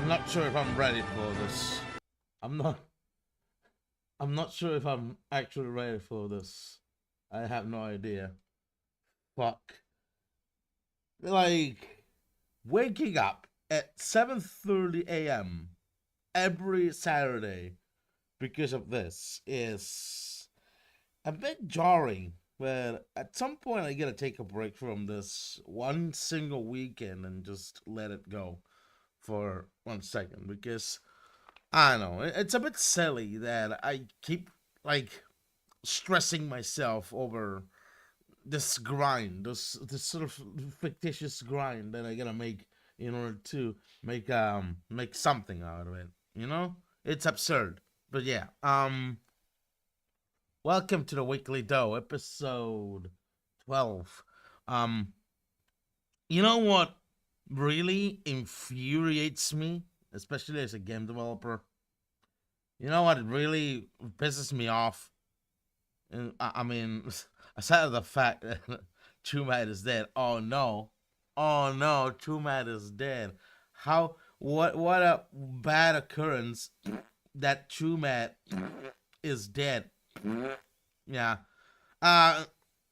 I'm not sure if I'm ready for this. I'm not. I'm not sure if I'm actually ready for this. I have no idea. Fuck. Like waking up at 7:30 a.m. every Saturday because of this is a bit jarring. But at some point, I gotta take a break from this one single weekend and just let it go for 1 second because I don't know. It's a bit silly that I keep like stressing myself over this grind, this sort of fictitious grind that I gotta make in order to make something out of it. You know, it's absurd. But yeah, welcome to the Weekly Dough, episode 12. Um, you know what really infuriates me, especially as a game developer. You know what really pisses me off? And I mean, aside of the fact that True Matt is dead. Oh no, True Matt is dead. How? What a bad occurrence that True Matt is dead. Yeah. Uh,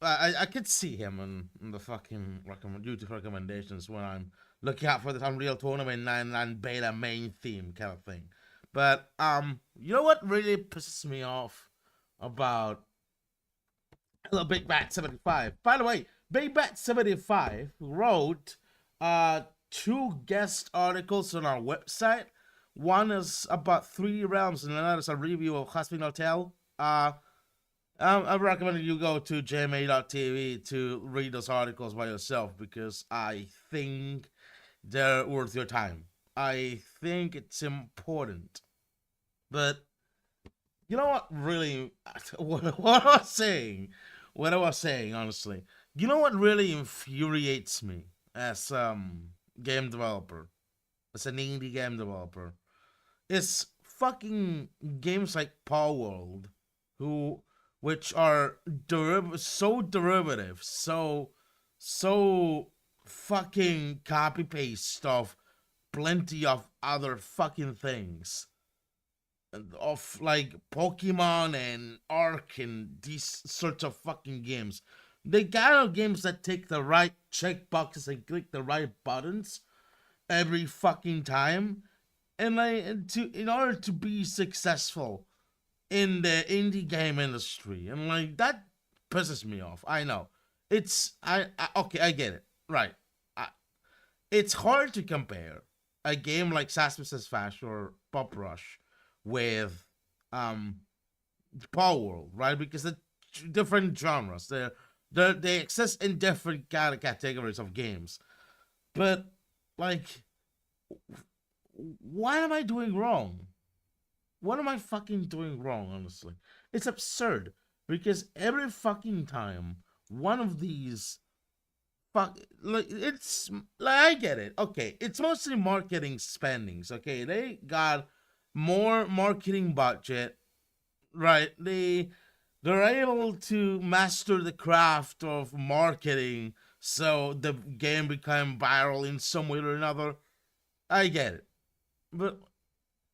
I could see him in the fucking YouTube recommendations when I'm looking out for the Unreal Tournament 99 beta main theme kind of thing. But you know what really pisses me off about Big Bat 75? By the way, Big Bat 75 wrote two guest articles on our website. One is about 3D Realms, and another is a review of Hospital Hotel. I recommend you go to JMAA.tv to read those articles by yourself because I think they're worth your time. I think it's important. But you know what really what I was saying? What I was saying, honestly. You know what really infuriates me as game developer, as an indie game developer, is fucking games like Paw World, who which are so derivative, so fucking copy paste of plenty of other fucking things of like Pokemon and Ark and these sorts of fucking games. The kind of games that take the right checkboxes and click the right buttons every fucking time, and like to in order to be successful in the indie game industry, and like that pisses me off. I know I okay, I get it, right? I, it's hard to compare a game like Sass Fash or Pop Rush with um Paw World, right? Because they're different genres. They exist in different kind of categories of games. But like, what am I doing wrong? What am I fucking doing wrong? Honestly, it's absurd because every fucking time one of these fuck like it's like I get it. Okay, it's mostly marketing spendings. Okay, they got more marketing budget, right? They're able to master the craft of marketing so the game become viral in some way or another. I get it. But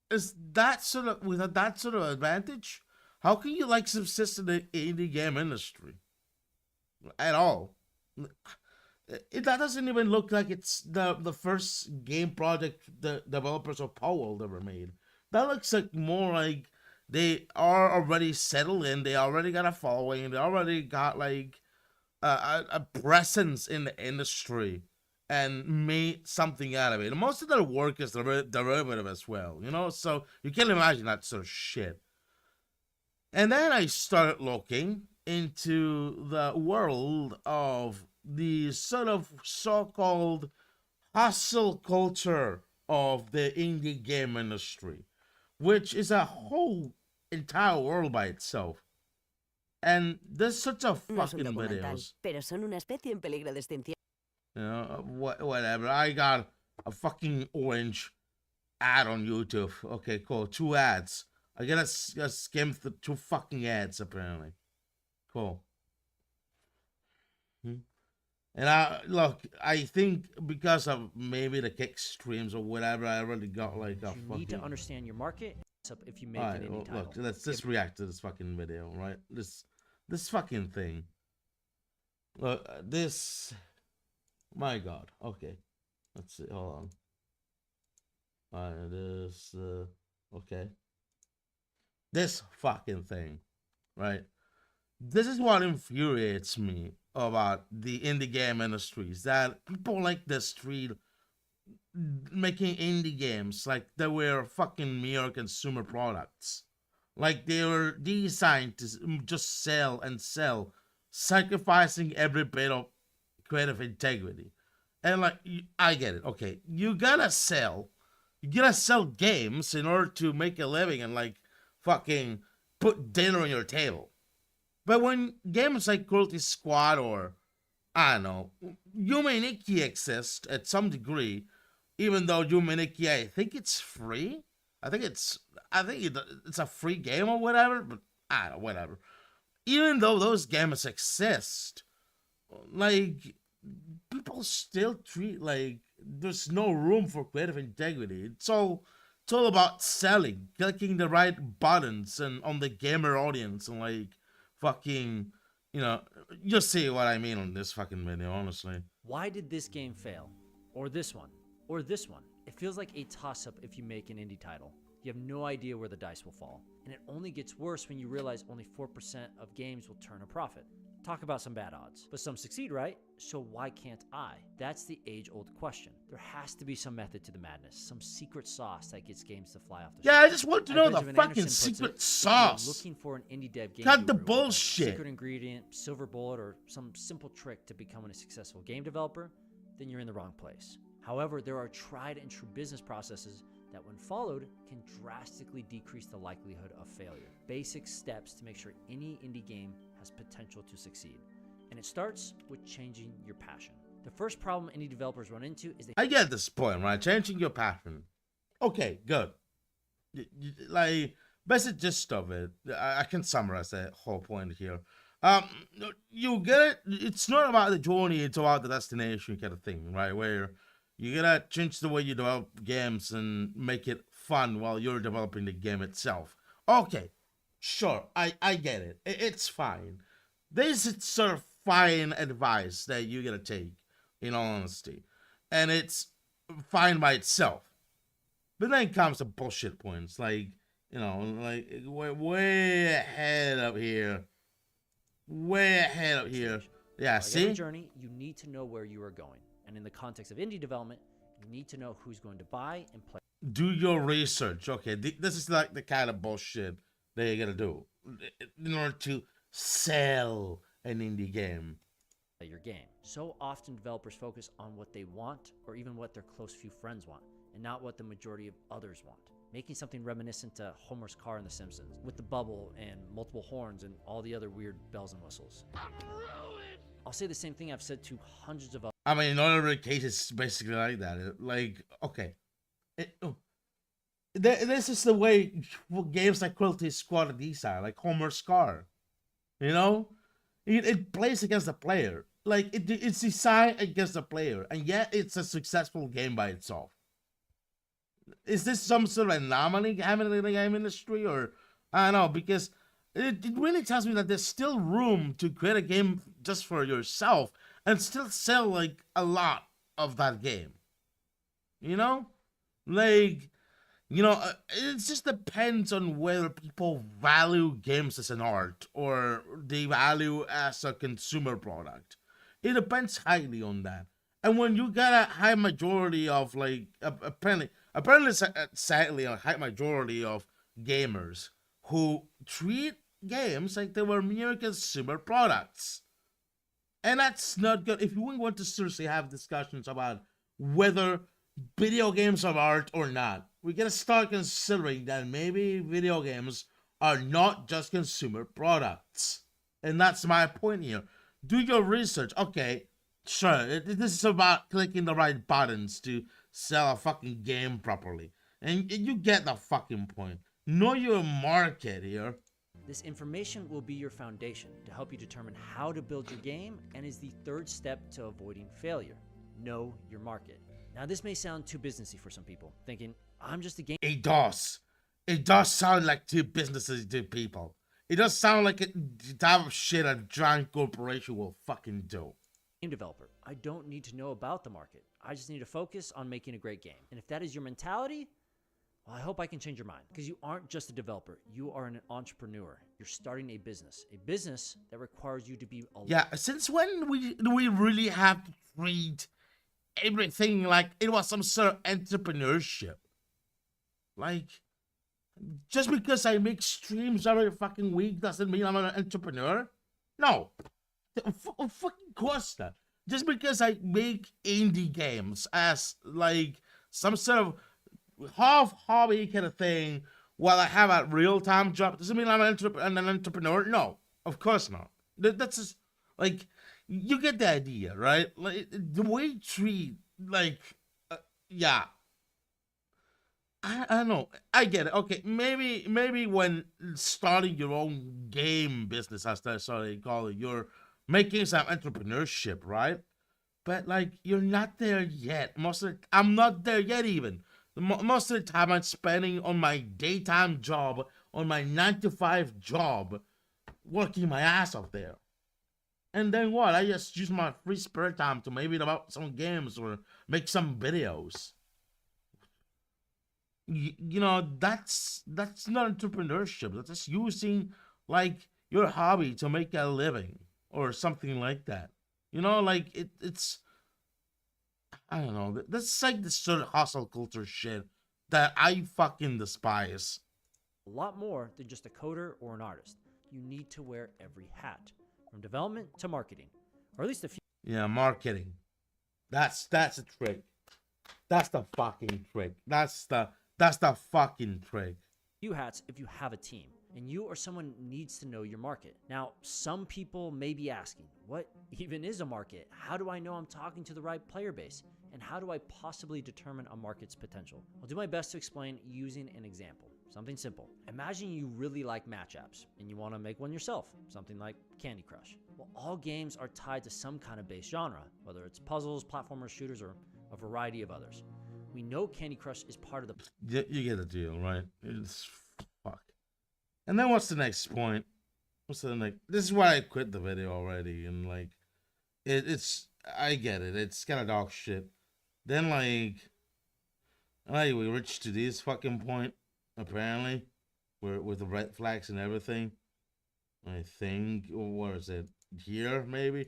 is that sort of with that sort of advantage? How can you like subsist in the indie game industry at all? That doesn't even look like it's the first game project the developers of Powell ever made. That looks like more like they are already settled in. They already got a following. They already got like a presence in the industry and made something out of it. And most of their work is derivative as well, you know. So you can imagine that sort of shit. And then I started looking into the world of the sort of so-called hustle culture of the indie game industry, which is a whole entire world by itself. And there's such a No es un fucking documental, videos. pero son una especie en peligro de extinción. You know, whatever. I got a fucking orange ad on YouTube. Okay, cool. Two ads. I gotta skim the two fucking ads apparently. Cool. Hmm. And I think because of maybe the kick streams or whatever, I really got like a You fucking. need to understand your market if you make Alright, an indie title. look, let's just react to this fucking video, right? This fucking thing. Look, this. My God. Okay, let's see. Hold on. This. Okay. This fucking thing, right? This is what infuriates me about the indie game industry, is that people like the street making indie games like they were fucking mere consumer products. Like they were designed to just sell and sell, sacrificing every bit of creative integrity. And like, I get it. Okay, you gotta sell games in order to make a living and like fucking put dinner on your table. But when games like Cruelty Squad or I don't know, Yume exist at some degree, even though Yume I think it's free. I think it's a free game or whatever. But I don't know, whatever. Even though those games exist, like people still treat like there's no room for creative integrity. It's all about selling, clicking the right buttons and on the gamer audience and like fucking, you know, you see what I mean on this fucking video, honestly. Why did this game fail? Or this one? Or this one? It feels like a toss-up if you make an indie title. You have no idea where the dice will fall. And it only gets worse when you realize only 4% of games will turn a profit. Talk about some bad odds. But some succeed, right? So why can't I? That's the age-old question. There has to be some method to the madness, some secret sauce that gets games to fly off the Yeah, shelf. I just want to know the fucking secret sauce. Looking for an indie dev game Cut the guru with a bullshit. secret ingredient, silver bullet, or some simple trick to becoming a successful game developer, then you're in the wrong place. However, there are tried and true business processes that when followed can drastically decrease the likelihood of failure. Basic steps to make sure any indie game has potential to succeed. And it starts with changing your passion. The first problem indie developers run into is I get this point, right? Changing your passion. Okay, good. Like, basic gist of it, I can summarize the whole point here. You get it. It's not about the journey; it's about the destination, kind of thing, right? Where you gotta change the way you develop games and make it fun while you're developing the game itself. Okay, sure, I get it. It's fine. This is sort of fine advice that you gotta take, in all honesty, and it's fine by itself. But then comes the bullshit points, like, you know, like way ahead up here. Way ahead up here. Yeah, like see? every journey, you need to know where you are going. And in the context of indie development, you need to know who's going to buy and play. Do your research. Okay, this is like the kind of bullshit that you gotta do in order to sell an indie game. Your game. So often developers focus on what they want or even what their close few friends want, and not what the majority of others want. Making something reminiscent to Homer's car in The Simpsons, with the bubble and multiple horns and all the other weird bells and whistles. I'll say the same thing I've said to hundreds of others. I mean, in other cases, it's basically like that. Like, okay. This is the way games like Cruelty Squad and these are, like Homer's car. You know? It plays against the player. Like, it's designed against the player, and yet it's a successful game by itself. Is this some sort of anomaly happening in the game industry, or I don't know? Because it really tells me that there's still room to create a game just for yourself and still sell like a lot of that game. You know, like, you know, it just depends on whether people value games as an art or they value as a consumer product. It depends highly on that. And when you got a high majority of like apparently sadly a high majority of gamers who treat games like they were mere consumer products, and that's not good. If we want to seriously have discussions about whether video games are art or not, we gotta start considering that maybe video games are not just consumer products. And that's my point here. Do your research. Okay, sure, this is about clicking the right buttons to sell a fucking game properly. And you get the fucking point. Know your market here. This information will be your foundation to help you determine how to build your game and is the third step to avoiding failure. Know your market. Now, this may sound too businessy for some people, thinking, I'm just a game It does. It does sound like two businesses, two people. It does sound like the type of shit a giant corporation will fucking do. developer. I don't need to know about the market. I just need to focus on making a great game. And if that is your mentality, well, I hope I can change your mind, because you aren't just a developer. You are an entrepreneur. You're starting a business that requires you to be a Yeah, since when do we really have to treat everything like it was some sort of entrepreneurship? Like, just because I make streams every fucking week doesn't mean I'm an entrepreneur? No. Of fucking course not. Just because I make indie games as like some sort of half hobby kind of thing while I have a real-time job doesn't mean I'm an entrepreneur? No, of course not. That's just like, you get the idea, right? Like the way you treat, like, yeah. I don't know. I get it. Okay, maybe when starting your own game business, as they call it, you're making some entrepreneurship, right? But like, you're not there yet. I'm not there yet even. Most of the time I'm spending on my daytime job, on my 9 to 5 job, working my ass off there. And then what? I just use my free spare time to maybe develop some games or make some videos. You know, that's not entrepreneurship. That's just using like your hobby to make a living or something like that. You know, like it's I don't know. That's like the sort of hustle culture shit that I fucking despise. lot more than just a coder or an artist. You need to wear every hat, from development to marketing, or at least a few. Yeah, marketing. That's a trick. That's the fucking trick. That's the fucking trick. Few hats if you have a team, and you or someone needs to know your market. Now, some people may be asking, what even is a market? How do I know I'm talking to the right player base? And how do I possibly determine a market's potential? I'll do my best to explain using an example. Something simple. Imagine you really like match apps and you want to make one yourself, something like Candy Crush. Well, all games are tied to some kind of base genre, whether it's puzzles, platformers, shooters, or a variety of others. We know Candy Crush is part of the You get the deal, right? It's fuck. And then what's the next point? What's the next? This is why I quit the video already, and like, it's I get it. It's kind of dog shit. Then like, we reached to this fucking point. Apparently, where with the red flags and everything. I think, what is it? Here maybe.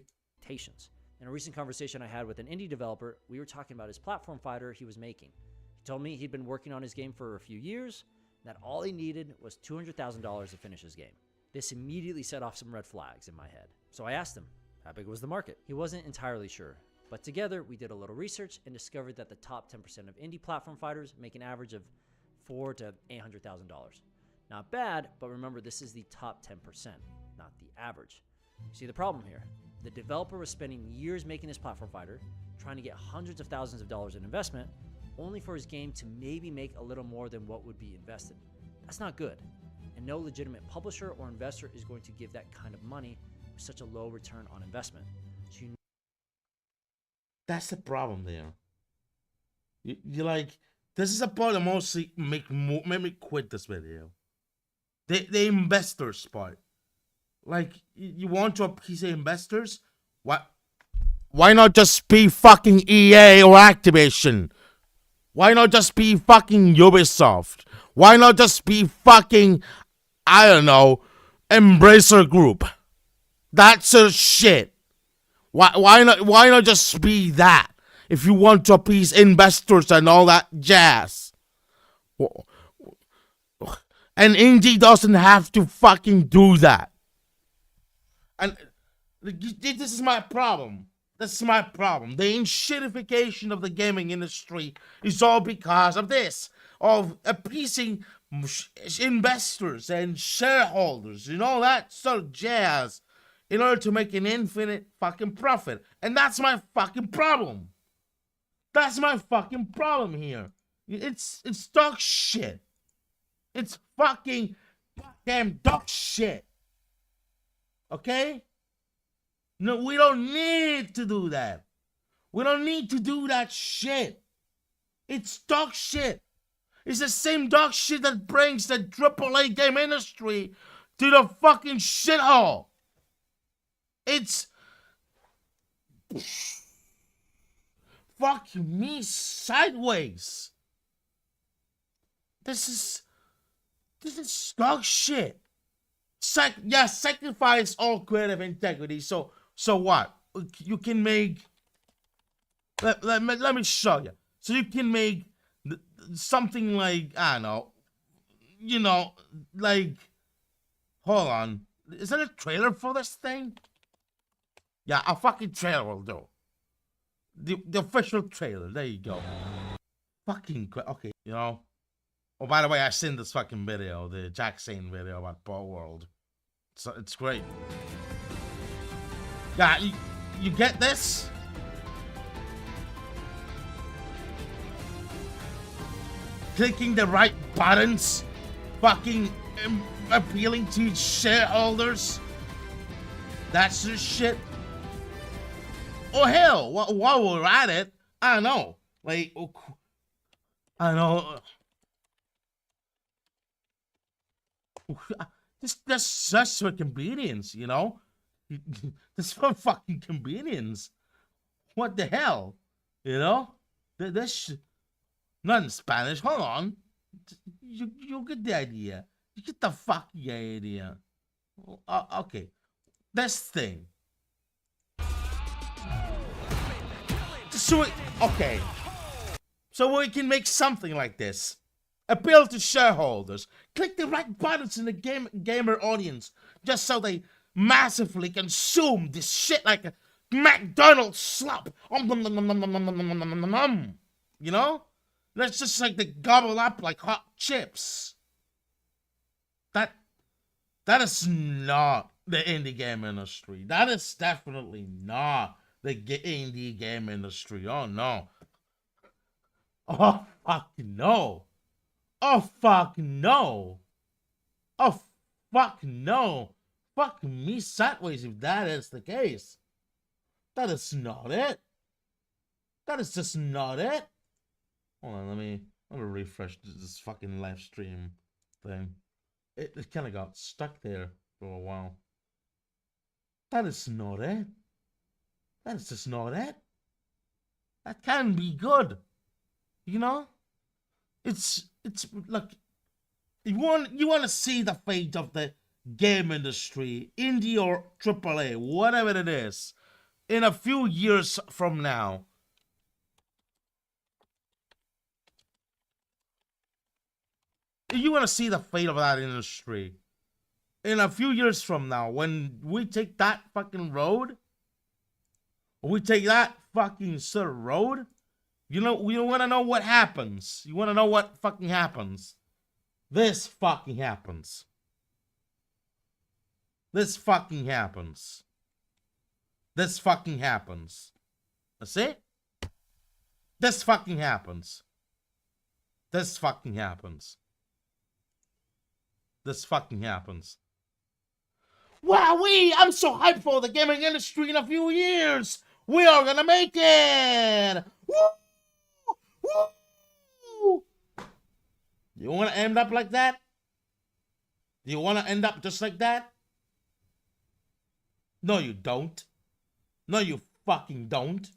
limitations. In a recent conversation I had with an indie developer, we were talking about his platform fighter he was making. He told me he'd been working on his game for a few years, and that all he needed was $200,000 to finish his game. This immediately set off some red flags in my head. So I asked him, how big was the market? He wasn't entirely sure. But together, we did a little research and discovered that the top 10% of indie platform fighters make an average of $400,000 to $800,000. Not bad, but remember, this is the top 10%, not the average. See the problem here? The developer was spending years making this platform fighter, trying to get hundreds of thousands of dollars in investment, only for his game to maybe make a little more than what would be invested. That's not good. And no legitimate publisher or investor is going to give that kind of money with such a low return on investment. So That's the problem there. You like, this is a part that mostly made me quit this video. The investors part. Like, you want to appease the investors? Why not just be fucking EA or Activation? Why not just be fucking Ubisoft? Why not just be fucking, I don't know, Embracer Group? That sort of shit. Why not just be that? If you want to appease investors and all that jazz. And indie doesn't have to fucking do that. And this is my problem. This is my problem. The enshittification of the gaming industry is all because of this. Of appeasing investors and shareholders and all that sort of jazz in order to make an infinite fucking profit. And that's my fucking problem. That's my fucking problem here. It's dog shit. It's fucking goddamn dog shit. Okay? No, we don't need to do that. We don't need to do that shit. It's dog shit. It's the same dog shit that brings the AAA game industry to the fucking shithole. It's fuck me sideways. This is dog shit. Sacrifice all creative integrity. So what? You can make. Let me show you. So you can make something like, I don't know, you know, like, hold on. Is there a trailer for this thing? Yeah, a fucking trailer will do. The official trailer. There you go. Fucking okay, you know. Oh, by the way, I seen this fucking video, the Jack Sane video about Ball World. So it's great. Yeah, you get this? Clicking the right buttons, fucking appealing to shareholders. That's the shit. Oh hell, while we're at it, I don't know, like, I don't know. That's such for convenience, you know. This for fucking convenience. What the hell, you know? This. Not in Spanish. Hold on. You get the idea. You get the fucking idea. Okay. This thing. Okay. So we can make something like this. Appeal to shareholders. Click the right buttons in the gamer audience. Just so they massively consume this shit like a McDonald's slop. You know? That's just like they gobble up like hot chips. That is not the indie game industry. That is definitely not the indie game industry. Oh no. Oh fuck no. Oh fuck no. Oh fuck no. Fuck me sideways if that is the case. That is not it. That is just not it. Hold on, let me refresh this fucking live stream thing. It kind of got stuck there for a while. That is not it. That is just not it. That can be good. You know? It's like you want to see the fate of the game industry, indie or AAA, whatever it is, in a few years from now. You want to see the fate of that industry in a few years from now when we take that fucking road, we take that fucking sort of road. You know, we want to know what happens. You want to know what fucking happens. This fucking happens. This fucking happens. This fucking happens. That's it? This fucking happens. This fucking happens. This fucking happens. Wowee! I'm so hyped for the gaming industry in a few years. We are gonna make it. Woo! Woo! You want to end up like that? Do you want to end up just like that? No, you don't. No, you fucking don't.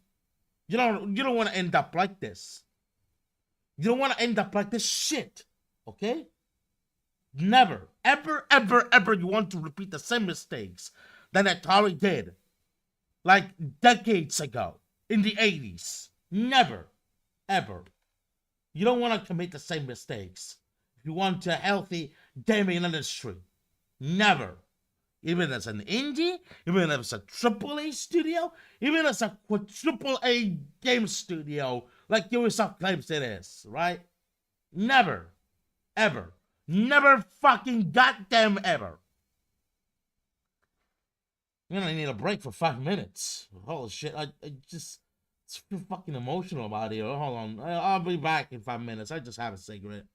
You don't want to end up like this. You don't want to end up like this shit. Okay? Never, ever, ever, ever you want to repeat the same mistakes that Atari did. Like decades ago. In the 80s. Never. Ever. You don't want to commit the same mistakes. If you want a healthy gaming industry. Never. Even as an indie, even as a AAA studio, even as a quadruple A game studio, like Ubisoft claims it is, right? Never. Ever. Never fucking goddamn ever. I'm gonna need a break for 5 minutes. Holy shit, I just feel fucking emotional about it. Hold on, I'll be back in 5 minutes. I just have a cigarette.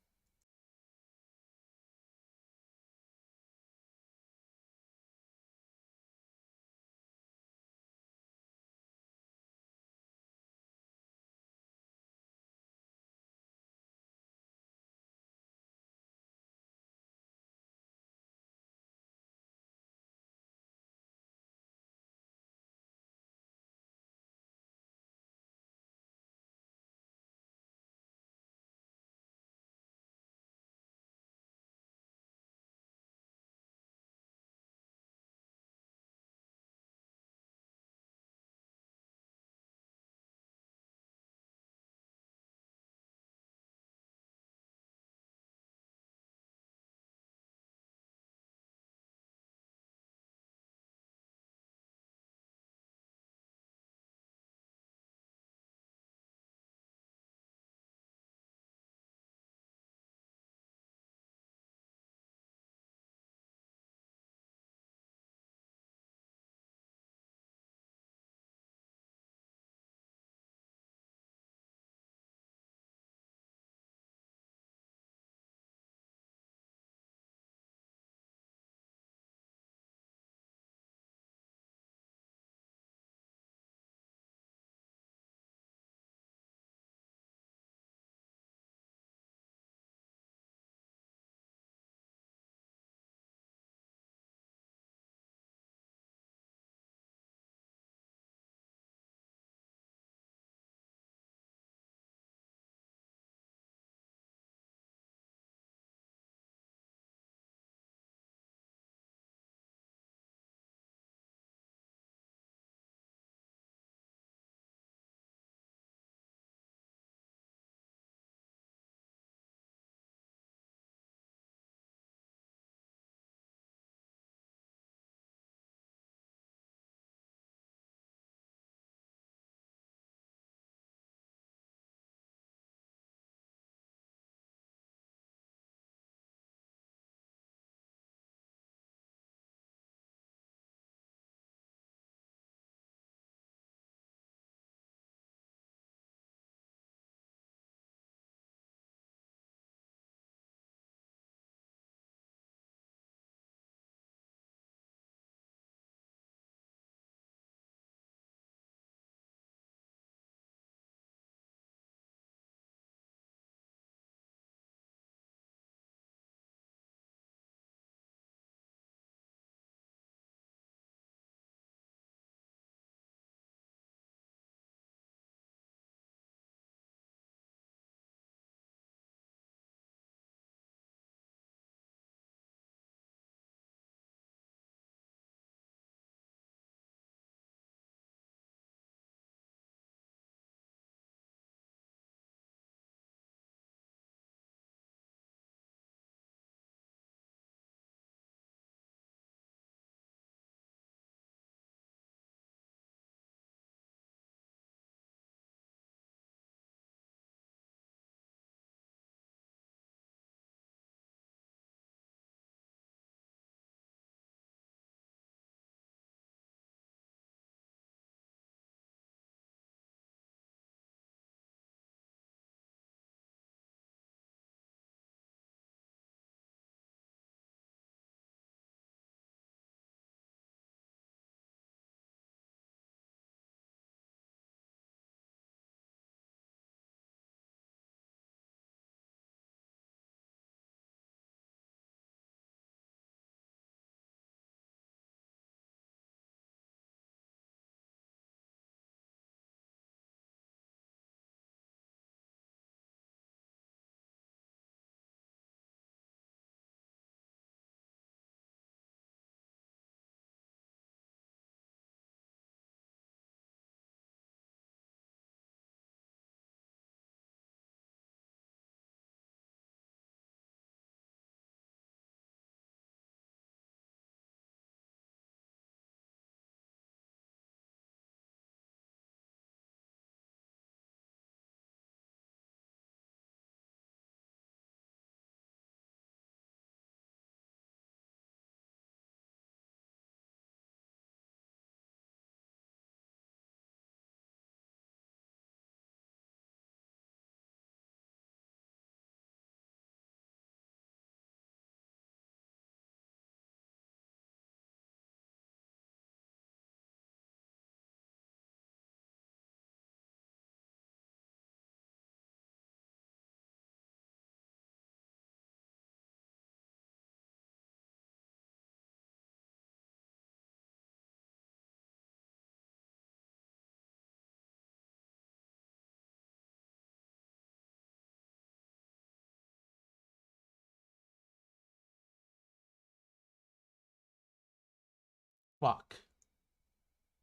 Fuck.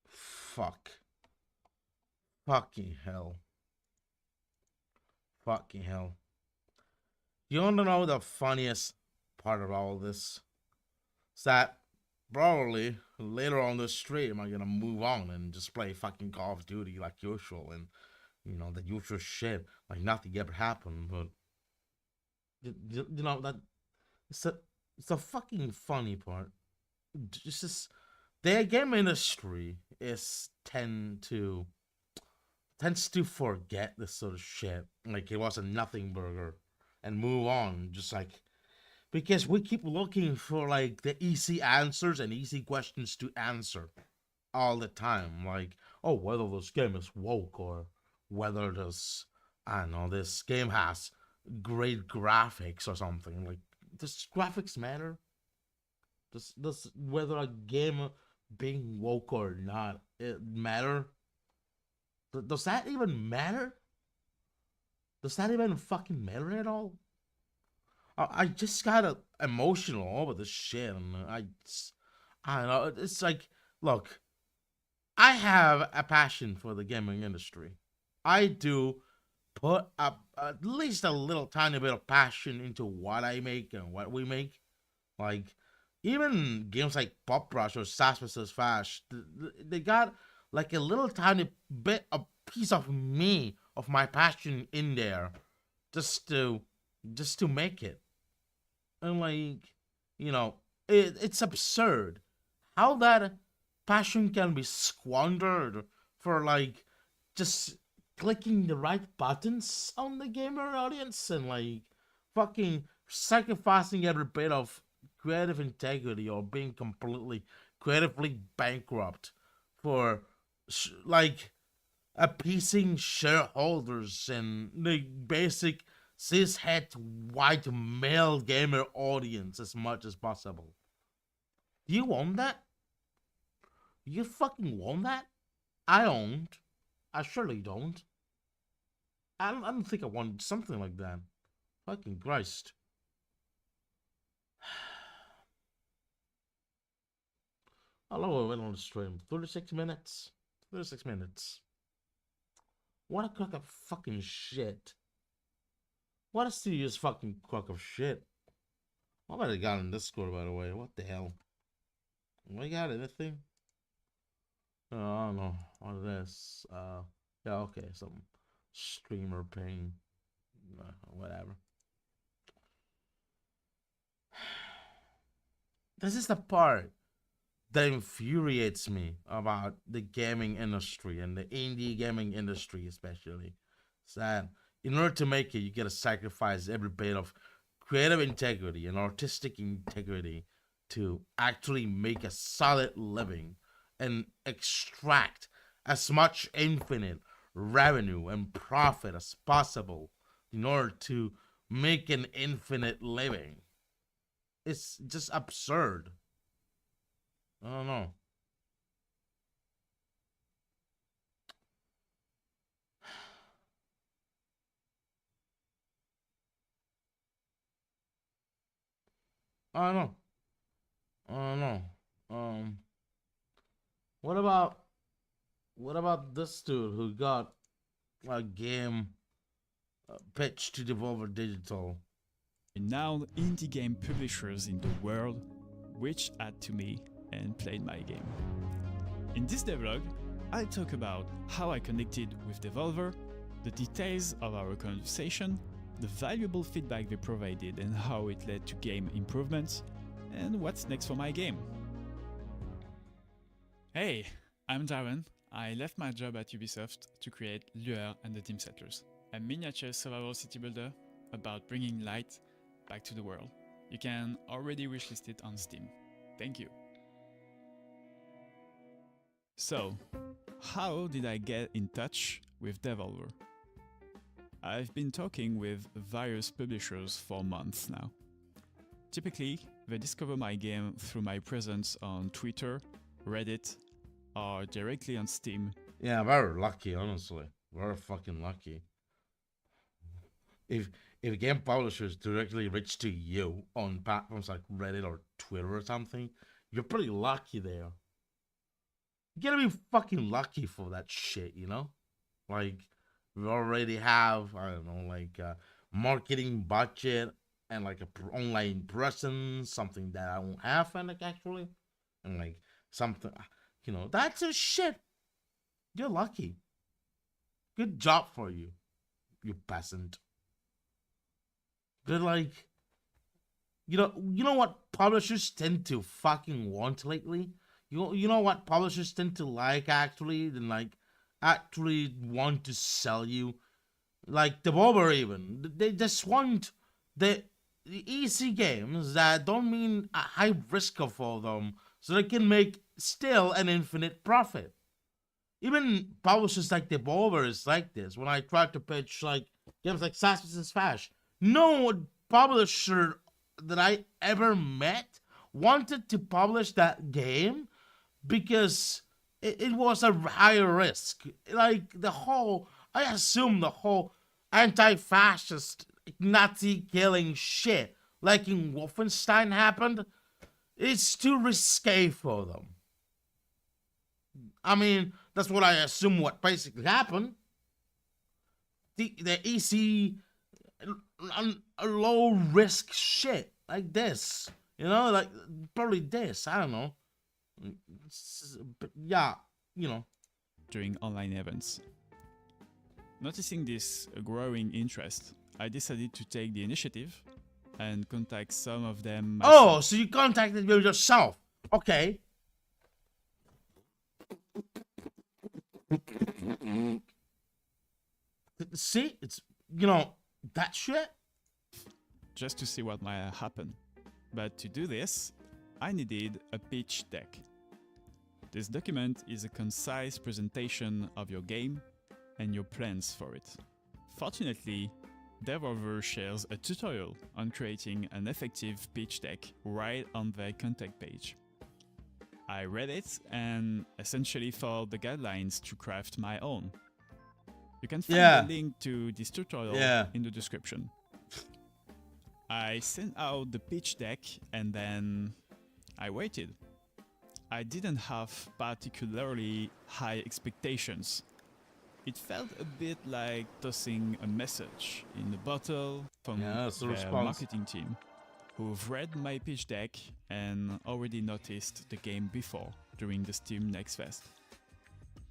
Fuck. Fucking hell. Fucking hell. You wanna know the funniest part of all this? It's that probably later on the stream I'm gonna move on and just play fucking Call of Duty like usual and the usual shit like nothing ever happened. But you know that it's a fucking funny part. It's just the game industry is tends to forget this sort of shit like it was a nothing burger and move on just like because we keep looking for like the easy answers and easy questions to answer all the time. Like, oh, whether this game is woke or whether this, I don't know, this game has great graphics or something. Like, does graphics matter? Does whether a game being woke or not it matter? Does that even matter? Does that even fucking matter at all? I just got emotional over this shit, and I don't know. It's like, look, I have a passion for the gaming industry. I do put up at least a little tiny bit of passion into what I make and what we make. Like, even games like Pop Rush or SAS vs. Fast, they got like a little tiny bit, a piece of me, of my passion in there, just to make it. And like, it's absurd how that passion can be squandered for like just clicking the right buttons on the gamer audience and like fucking sacrificing every bit of creative integrity or being completely creatively bankrupt for like appeasing shareholders and the basic cishet white male gamer audience as much as possible. Do you want that? You fucking want that? I don't. I surely don't. I don't think I want something like that. Fucking Christ. How long we went on the stream? 36 minutes? 36 minutes. What a crock of fucking shit. What a serious fucking crock of shit. What about the guy in Discord, by the way? What the hell? We got anything? I don't know. What is this? Yeah, okay. Some streamer ping. Whatever. This is the part that infuriates me about the gaming industry and the indie gaming industry, especially. It's that in order to make it, you gotta sacrifice every bit of creative integrity and artistic integrity to actually make a solid living and extract as much infinite revenue and profit as possible in order to make an infinite living. It's just absurd. I don't know. I don't know. I don't know. Um, what about this dude who got a game pitched to Devolver Digital? Renowned indie game publishers in the world reached out to me and played my game. In this devlog, I'll talk about how I connected with Devolver, the details of our conversation, the valuable feedback they provided and how it led to game improvements, and what's next for my game. Hey, I'm Darren. I left my job at Ubisoft to create Lueur and the Dim Settlers, a miniature survival city builder about bringing light back to the world. You can already wishlist it on Steam. Thank you. So, how did I get in touch with Devolver? I've been talking with various publishers for months now. Typically, they discover my game through my presence on Twitter, Reddit, or directly on Steam. Yeah, very lucky, honestly. Very fucking lucky. If game publishers directly reach to you on platforms like Reddit or Twitter or something, you're pretty lucky there. You gotta be fucking lucky for that shit, you know? Like, we already have, I don't know, like marketing budget and like a online presence, something that I won't have, and like actually, and like something, that's a shit. You're lucky. Good job for you, you peasant. But like, you know what publishers tend to fucking want lately? You know what publishers tend to like actually, and like actually want to sell you, like Devolver even. They just want the easy games that don't mean a high risk for them, so they can make still an infinite profit. Even publishers like Devolver is like this. When I try to pitch like games like Assassin's Flash, no publisher that I ever met wanted to publish that game because it was a higher risk. Like I assume the whole anti-fascist Nazi killing shit, like in Wolfenstein happened, it's too risque for them. I mean, that's what I assume what basically happened. The easy, low risk shit like this, like probably this. I don't know. But yeah, during online events. Noticing this growing interest, I decided to take the initiative and contact some of them myself. Oh, so you contacted me yourself? Okay. See, it's that shit. Just to see what might happen. But to do this, I needed a pitch deck. This document is a concise presentation of your game and your plans for it. Fortunately, Devolver shares a tutorial on creating an effective pitch deck right on their contact page. I read it and essentially followed the guidelines to craft my own. You can find a link to this tutorial in the description. I sent out the pitch deck and then I waited. I didn't have particularly high expectations. It felt a bit like tossing a message in a bottle from their marketing team, who've read my pitch deck and already noticed the game before during the Steam Next Fest.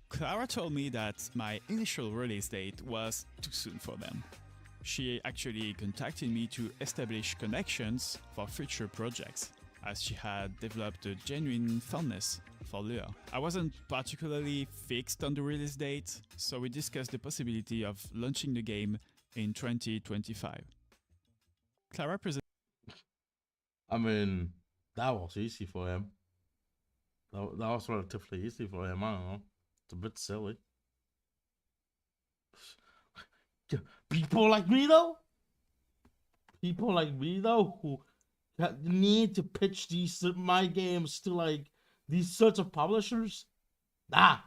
Clara told me that my initial release date was too soon for them. She actually contacted me to establish connections for future projects, as she had developed a genuine fondness for Lua. I wasn't particularly fixed on the release date, so we discussed the possibility of launching the game in 2025. Clara presented. I mean, that was easy for him. That was relatively easy for him. I don't know. It's a bit silly. People like me though, who need to pitch my games to like these sorts of publishers. Nah.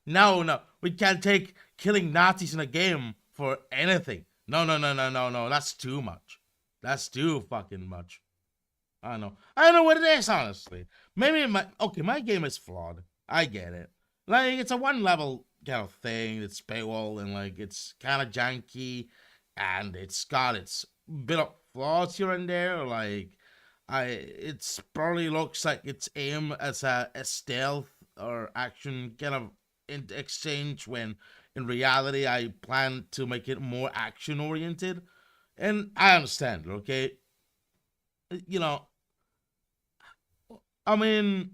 No. We can't take killing Nazis in a game for anything. No. That's too much. That's too fucking much. I don't know what it is, honestly. Maybe my game is flawed. I get it. Like, it's a one level kind of thing. It's paywall and like it's kind of janky, and it's got its bit of flaws here and there. Like, it's probably looks like it's aimed as a stealth or action kind of exchange, when in reality I plan to make it more action oriented. And I understand, okay? I mean,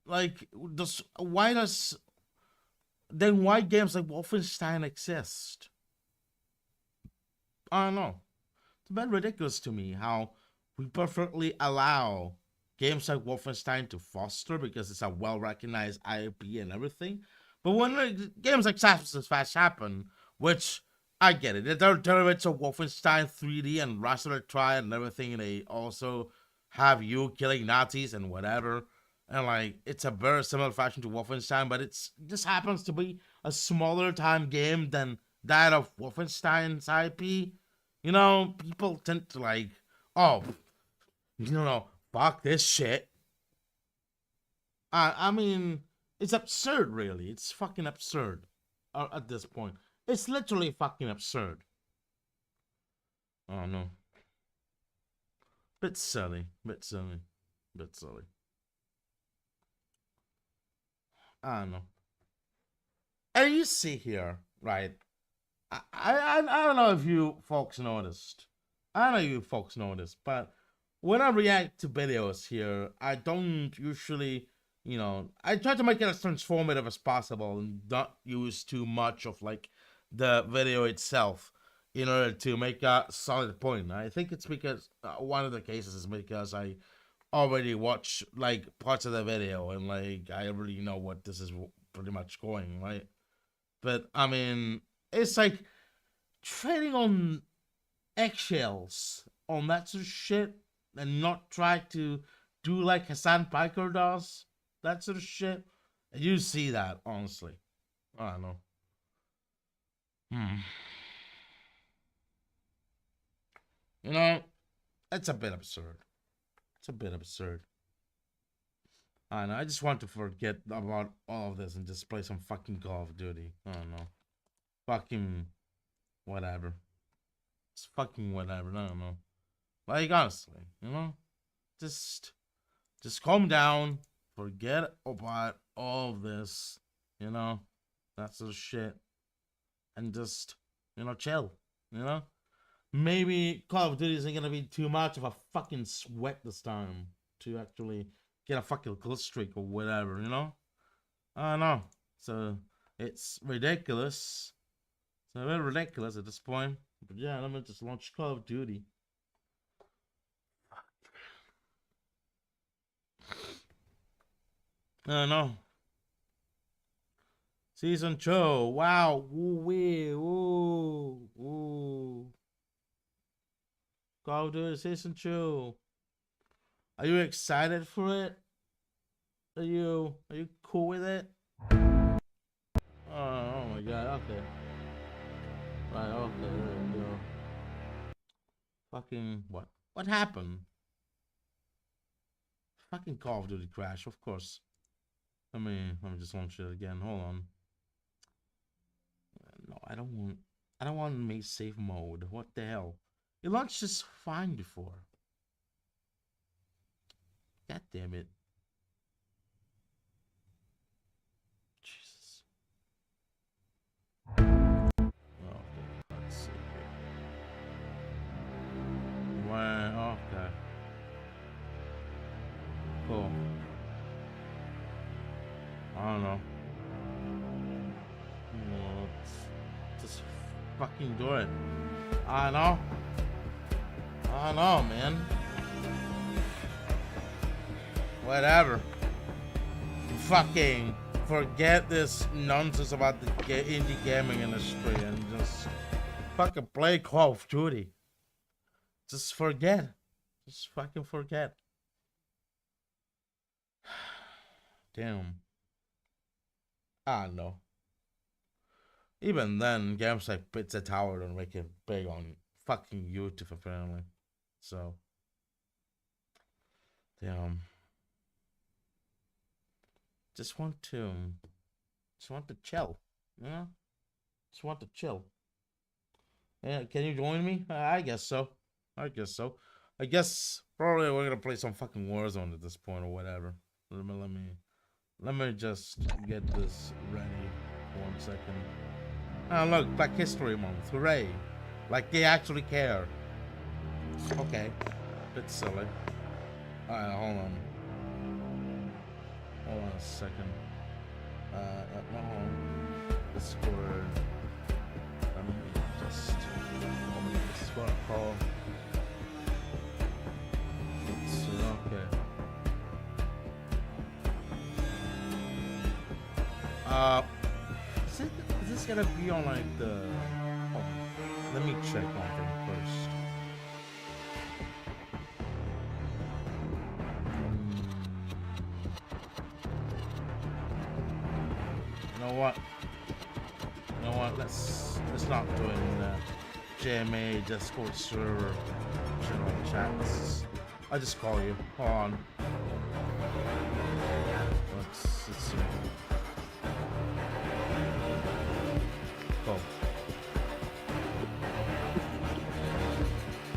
like, why games like Wolfenstein exist? I don't know. It's a bit ridiculous to me how we perfectly allow games like Wolfenstein to foster because it's a well-recognized IP and everything. But when games like Assassin's Flash happen, which I get it, they're derivatives of Wolfenstein 3D and Rust Try and everything, and they also have you killing Nazis and whatever. And like, it's a very similar fashion to Wolfenstein, but it just happens to be a smaller time game than that of Wolfenstein's IP. People tend to like, fuck this shit. I mean, it's absurd, really. It's fucking absurd at this point. It's literally fucking absurd. Oh no. Bit silly. Bit silly. Bit silly. I don't know. And you see here, right? I don't know if you folks noticed. I don't know if you folks noticed, but when I react to videos here, I don't usually, I try to make it as transformative as possible and not use too much of like the video itself in order to make a solid point. I think it's because one of the cases is because I already watched like parts of the video and like I already know what this is pretty much going, right? But I mean, it's like treading on eggshells on that sort of shit and not try to do like Hassan Piker does, that sort of shit. And you see that, honestly. I don't know. You know, it's a bit absurd. It's a bit absurd. I know. I just want to forget about all of this and just play some fucking Call of Duty. I don't know. Fucking whatever. It's fucking whatever. I don't know. Like honestly, just calm down. Forget about all of this. That sort of shit, and just chill. Maybe Call of Duty isn't gonna be too much of a fucking sweat this time to actually get a fucking kill streak or whatever, I don't know. So it's ridiculous. It's a bit ridiculous at this point. But yeah, let me just launch Call of Duty. I don't know. Season 2. Wow. Ooh wee. Ooh. Ooh. Call of Duty Season 2. Are you excited for it? Are you cool with it? Oh my god, okay. Right, okay, there we go. Fucking what? What happened? Fucking Call of Duty crash, of course. Let me just launch it again. Hold on. No, I don't want make safe mode. What the hell? It launched just fine before. God damn it. Jesus. Okay, let's see here. Well, okay. Cool. I don't know. Let's just fucking do it. I know, man. Whatever. Fucking forget this nonsense about the indie gaming industry and just fucking play Call of Duty. Just forget. Just fucking forget. Damn. I don't know. Even then, games like Pizza Tower don't make it big on fucking YouTube apparently. So, damn. Just want to chill. Just want to chill. Yeah, can you join me? I guess so. I guess probably we're gonna play some fucking Warzone at this point or whatever. Let me just get this ready for 1 second. Oh look, Black History Month, hooray! Like they actually care. Okay, bit silly. Alright, hold on a second. At my home, Discord. Let me just open the Discord call. Let's see, okay. Is this gonna be on like the? Oh, let me check one thing first. You know what? Let's not do it in the JMAA Discord server general chat. I'll just call you. Hold on.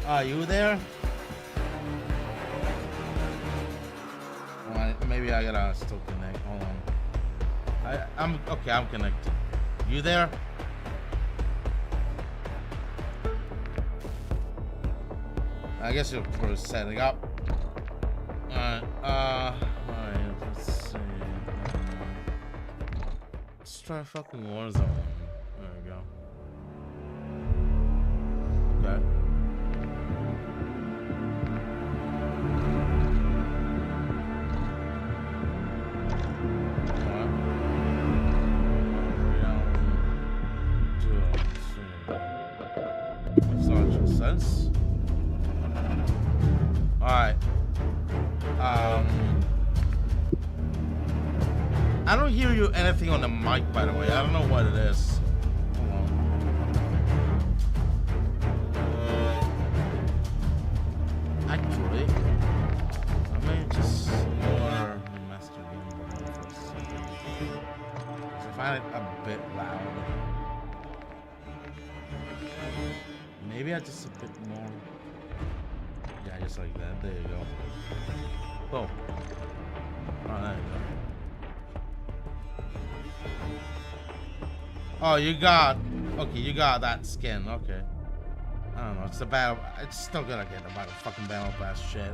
Are you there? Alright, maybe I gotta still connect. Hold on. I'm okay. I'm connected. You there? I guess you're first setting up. Alright. Alright. Let's see. Let's try fucking Warzone. There we go. Okay. Sense. All right. I don't hear you anything on the mic, by the way. I don't know what it is. Hold on. Actually, I may just lower the master game for a second. I find it a bit loud. Maybe I just a bit more. Yeah, just like that. There you go. Oh. Oh, there you go. Oh, you got. Okay, you got that skin. Okay. I don't know. It's the battle. It's still gonna get about a fucking battle pass shit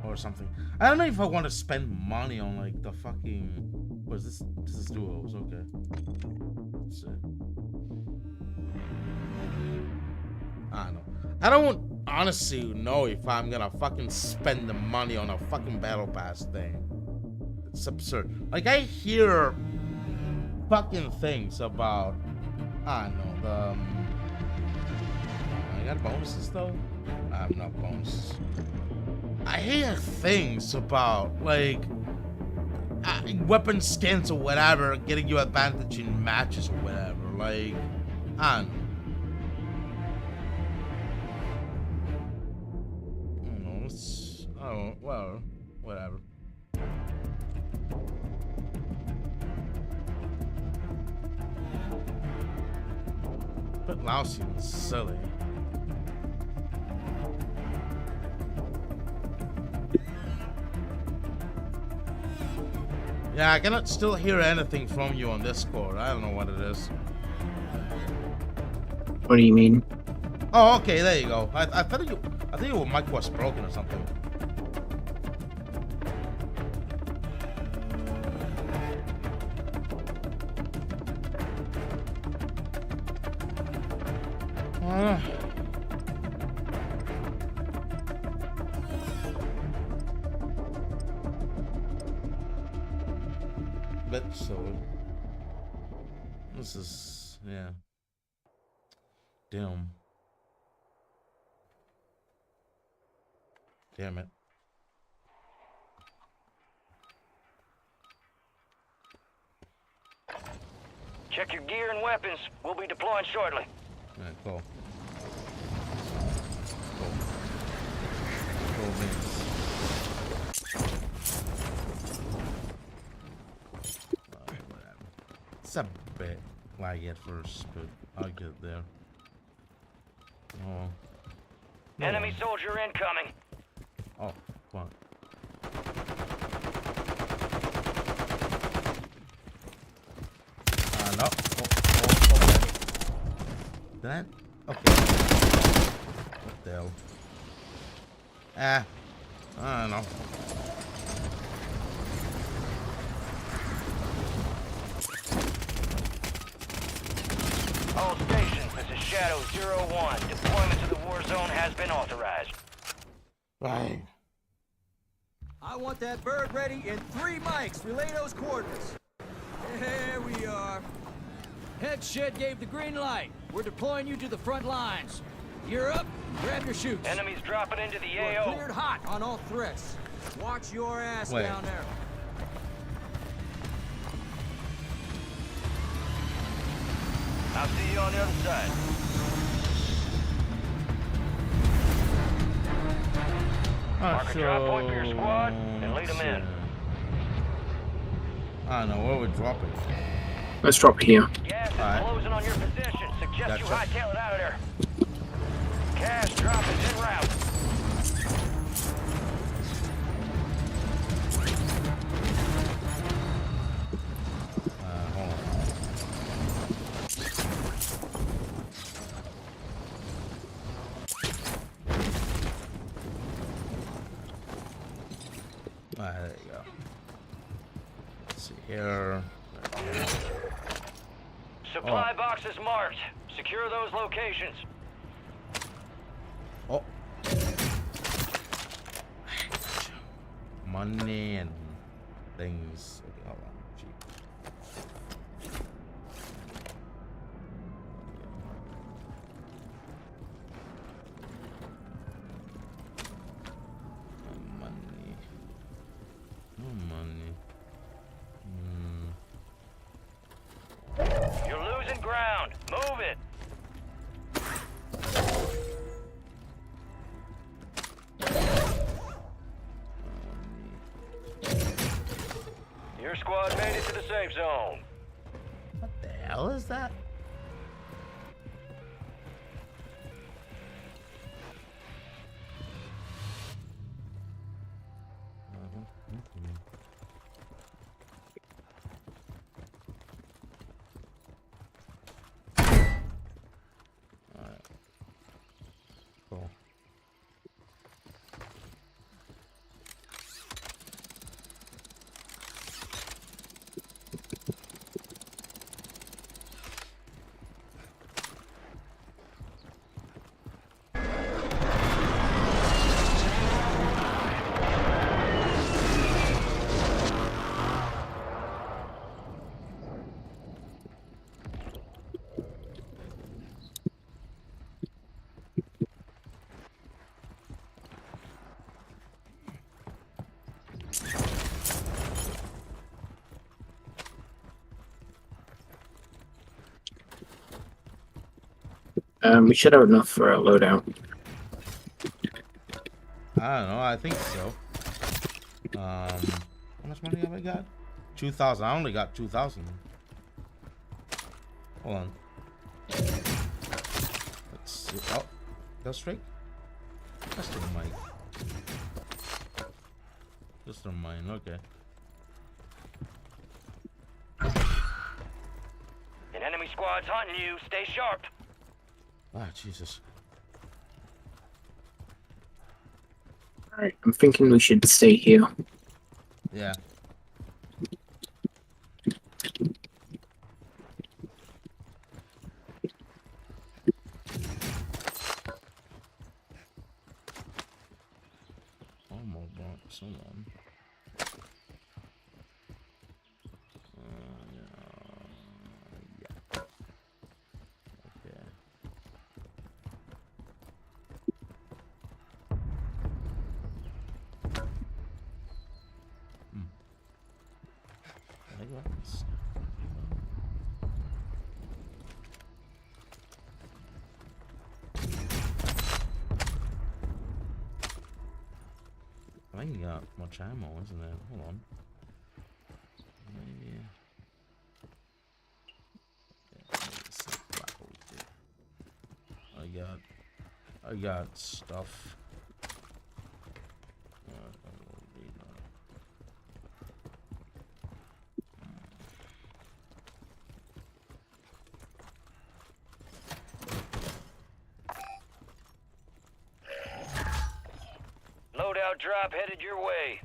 or something. I don't know if I want to spend money on like the fucking. What is this? This is duos. Okay. Let's see. I don't know. I don't honestly know if I'm gonna fucking spend the money on a fucking battle pass thing. It's absurd. Like I hear fucking things about I don't know the I got bonuses though? I have no bonuses. I hear things about like weapon skins or whatever getting you advantage in matches or whatever. Like I don't know. Oh, well, whatever. But lousy and silly. Yeah, I cannot still hear anything from you on Discord. I don't know what it is. What do you mean? Oh, okay, there you go. I thought your mic was broken or something. But so this is yeah. Damn it. Check your gear and weapons. We'll be deploying shortly. Alright, cool. Cool beans. Whatever. It's a bit laggy at first, but I'll get there. Oh. No. Enemy soldier incoming. Oh, fuck. No. Oh, okay. That? Okay. What the hell? I don't know. All stations, this is Shadow 01. Deployment to the war zone has been authorized. Right. I want that bird ready in 3 mics. Relay those coordinates. There we are. Head shed gave the green light. We're deploying you to the front lines. You're up. Grab your chutes. Enemies dropping into the We're AO. cleared hot on all threats. Watch your ass Wait. down there. I'll see you on the other side. Mark a drop point for your squad and lead them in. I don't know where we're dropping. Let's drop here. Gas is Alright. closing on your position. Suggest you Gotcha. hightail it out of there. Cash drop is en route. Hold on. There you go. Let's see here. Supply boxes marked. Secure those locations. Oh. Money and things. Okay, hold on. Gee. Money. No money. You're losing ground. Move it. Your squad made it to the safe zone. What the hell is that? Alright. Cool. We should have enough for a loadout. I don't know. I think so. How much money have I got? 2,000. I only got 2,000. Hold on. Let's see. Oh, that's straight. That's the mic. Just the mine. Okay. An enemy squad's hunting you. Stay sharp. Ah, Jesus. Alright, I'm thinking we should stay here. Yeah. Almost brought someone. Yeah. Okay. I got this. I ain't got much ammo, isn't it? Hold on. Maybe. I got stuff. Loadout drop headed your way.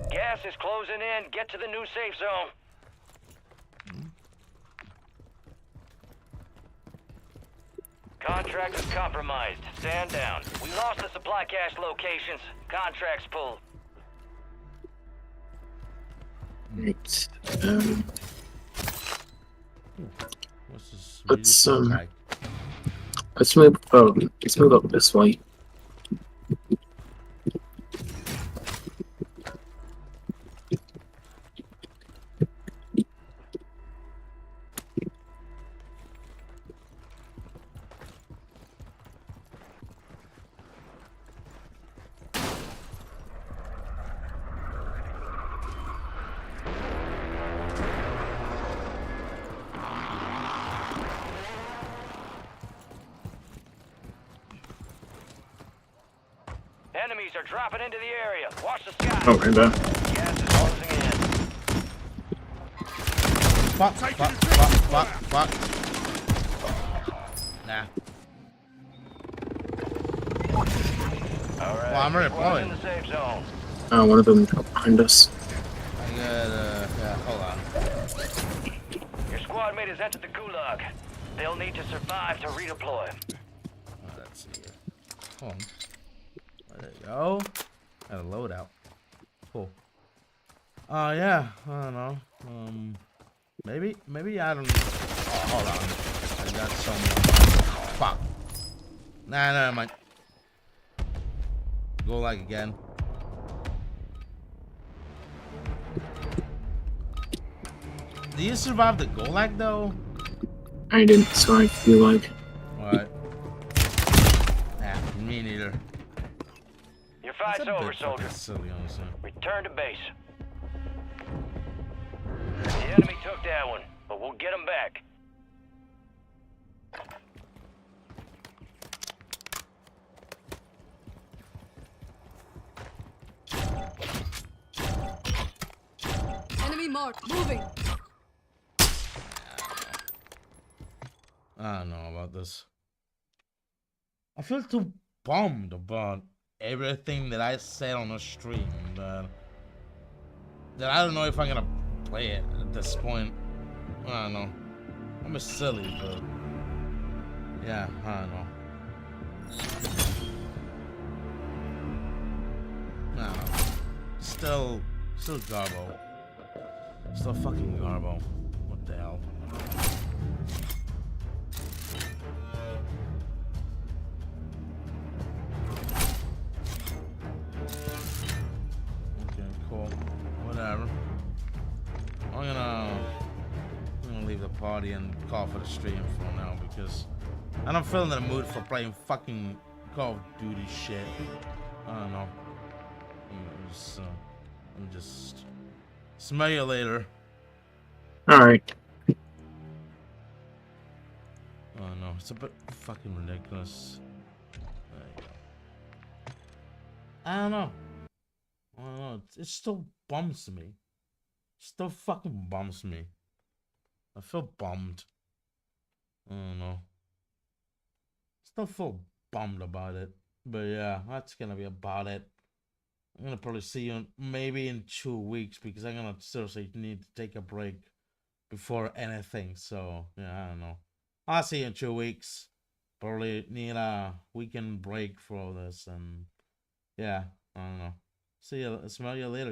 Gas is closing in. Get to the new safe zone. Contract is compromised. Stand down. We lost the supply cache locations. Contracts pulled. Right. What's this? Let's really like? let's move. Oh, let's move up this way. Enemies are dropping into the area. Watch the sky. Oh, right there. Gas is closing in. Fuck. Nah. All right. Well, I'm ready to squad's play. in the safe zone. One of them dropped behind us. I got, yeah, hold on. Your squad mate has entered the gulag. They'll need to survive to redeploy. Oh, let's see here. Hold on. There you go. Got a loadout. Cool. Yeah, I don't know. Maybe I don't. Oh, hold on. I got some. Fuck. Nah, never mind. Go like again. Do you survive the Gulag though? I didn't, so I feel like. What? Nah, me neither. Your That's fight's a over, bit fucking soldier. silly, honestly. Return to base. The enemy took that one, but we'll get them back. Enemy marked. Moving. I don't know about this. I feel too bummed about everything that I said on the stream that I don't know if I'm gonna play it at this point. I don't know. I'm a silly, but yeah, I don't know. I don't know. Still garbo. Still fucking garbo. What the hell? Okay, cool. Whatever. I'm gonna leave the party and call for the stream for now because I don't feel in the mood for playing fucking Call of Duty shit. I don't know. I'm just smell you later. Alright. Oh no, it's a bit fucking ridiculous. There you go. I don't know. It still bums me. Still fucking bums me. I feel bummed. I don't know. Still feel bummed about it. But yeah, that's gonna be about it. I'm gonna probably see you maybe in 2 weeks because I'm gonna seriously need to take a break before anything. So yeah, I don't know. I'll see you in 2 weeks. Probably need a weekend break for all this, and yeah, I don't know. See you. Smell you later.